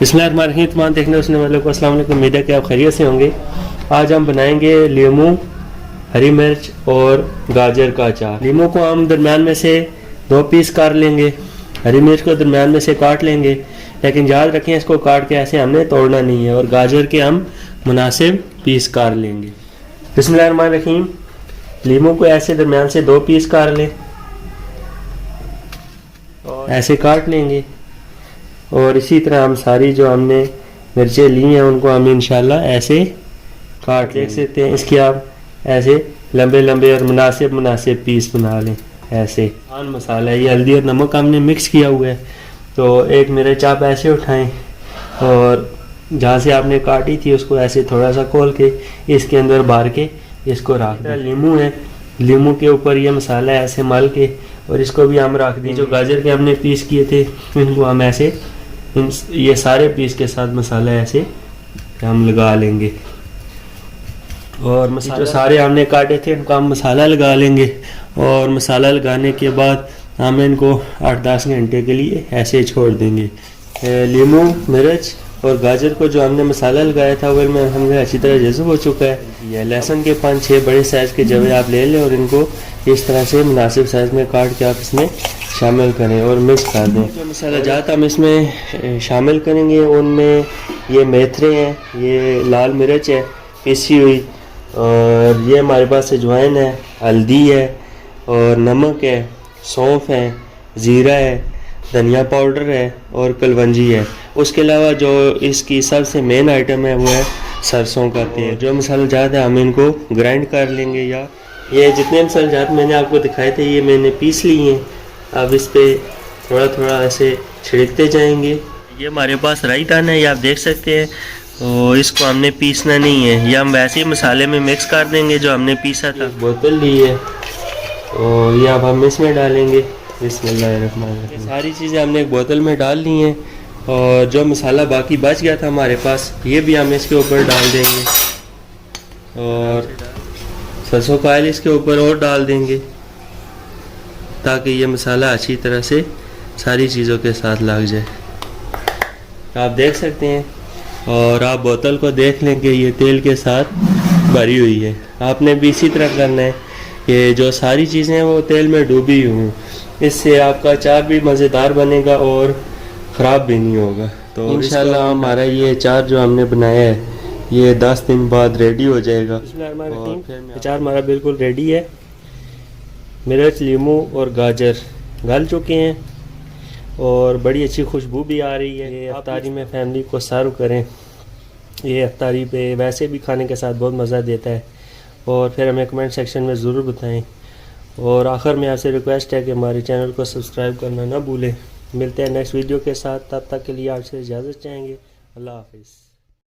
बिस्मिल्लाहिर्रहमानिर्रहीम। तमाम देखने उसने वालों को अस्सलाम वालेकुम। उम्मीद है कि आप खैरियत से होंगे। आज हम बनाएंगे लीमू, हरी मिर्च और गाजर का अचार। लीमू को हम दरमियान में से 2 पीस काट लेंगे, हरी मिर्च को दरमियान में से काट लेंगे, लेकिन याद रखें इसको काट के ऐसे हमने तोड़ना नहीं है। और गाजर के हम मुनासिब पीस काट लेंगे। बिस्मिल्लाहिर्रहमानिर्रहीम। लीमू को ऐसे दरमियान से 2 पीस काट लें और ऐसे काट लेंगे। और इसी तरह हम सारी जो हमने मिर्चें ली हैं उनको हम इंशाल्लाह ऐसे काट देख सकते हैं। इसकी आप ऐसे लंबे लंबे और मुनासिब पीस बना लें। ऐसे पान मसाला है, ये हल्दी और नमक हमने मिक्स किया हुआ है। तो एक मिर्च आप ऐसे उठाएं और जहाँ से आपने काटी थी उसको ऐसे थोड़ा सा खोल के इसके अंदर भर के इसको रख दें। लीमू है, लीमू के ऊपर ये मसाला ऐसे मल के और इसको भी हम रख दें। जो गाजर के हमने पीस किए थे इनको हम ऐसे ये सारे पीस के साथ मसाला ऐसे हम लगा लेंगे। और मसाला जो सारे हमने काटे थे इनको हम मसाला लगा लेंगे। और मसाला लगाने के बाद हम इनको 8-10 घंटे के लिए ऐसे छोड़ देंगे। लीमू, मिर्च और गाजर को जो हमने मसाला लगाया था वो में हमने अच्छी तरह जज़ब हो चुका है। ये लहसुन के 5-6 बड़े साइज़ के जवे आप ले लें और इनको इस तरह से मुनासिब साइज़ में काट के आप इसमें शामिल करें और मिक्स कर दें। जो मसाला जात हम इसमें शामिल करेंगे उनमें ये मेथरे हैं, ये लाल मिर्च है पीसी हुई, और ये हमारे पास अजवाइन है, हल्दी है और नमक है, सौंफ है, ज़ीरा है, धनिया पाउडर है और कलवंजी है। उसके अलावा जो इसकी सबसे मेन आइटम है वो है सरसों का तेल। जो मसाला जात है हम इनको ग्राइंड कर लेंगे। या ये जितने मसाले जात मैंने आपको दिखाए थे ये मैंने पीस लिए हैं। अब इस पे थोड़ा थोड़ा ऐसे छिड़कते जाएंगे। ये हमारे पास राई दान है, ये आप देख सकते हैं। तो इसको हमने पीसना नहीं है, ये हम वैसे ही मसाले में मिक्स कर देंगे जो हमने पीसा था। बोतल ली है और ये अब हम इसमें डालेंगे। बिस्मिल्लाहिर्रहमानिर्रहीम। सारी चीज़ें हमने एक बोतल में डाल ली हैं और जो मसाला बाकी बच गया था हमारे पास ये भी हम इसके ऊपर डाल देंगे और सरसों का ऑयल इसके ऊपर और डाल देंगे ताकि ये मसाला अच्छी तरह से सारी चीज़ों के साथ लग जाए। आप देख सकते हैं और आप बोतल को देख लें कि ये तेल के साथ भरी हुई है। आपने भी इसी तरह करना है कि जो सारी चीज़ें हैं वो तेल में डूबी हुई हों। इससे आपका अचार भी मज़ेदार बनेगा और ख़राब भी नहीं होगा। तो इंशाल्लाह हमारा ये अचार जो हमने बनाया है ये 10 दिन बाद रेडी हो जाएगा। अचार हमारा बिल्कुल रेडी है। मिर्च, लीमू और गाजर गल चुके हैं और बड़ी अच्छी खुशबू भी आ रही है। ये अफ्तारी में फैमिली को सर्व करें। ये अफ्तारी पे वैसे भी खाने के साथ बहुत मज़ा देता है। और फिर हमें कमेंट सेक्शन में ज़रूर बताएं। और आखिर में आपसे रिक्वेस्ट है कि हमारे चैनल को सब्सक्राइब करना ना भूलें। मिलते हैं नेक्स्ट वीडियो के साथ, तब तक के लिए आपसे इजाज़त चाहेंगे। अल्लाह हाफिज़।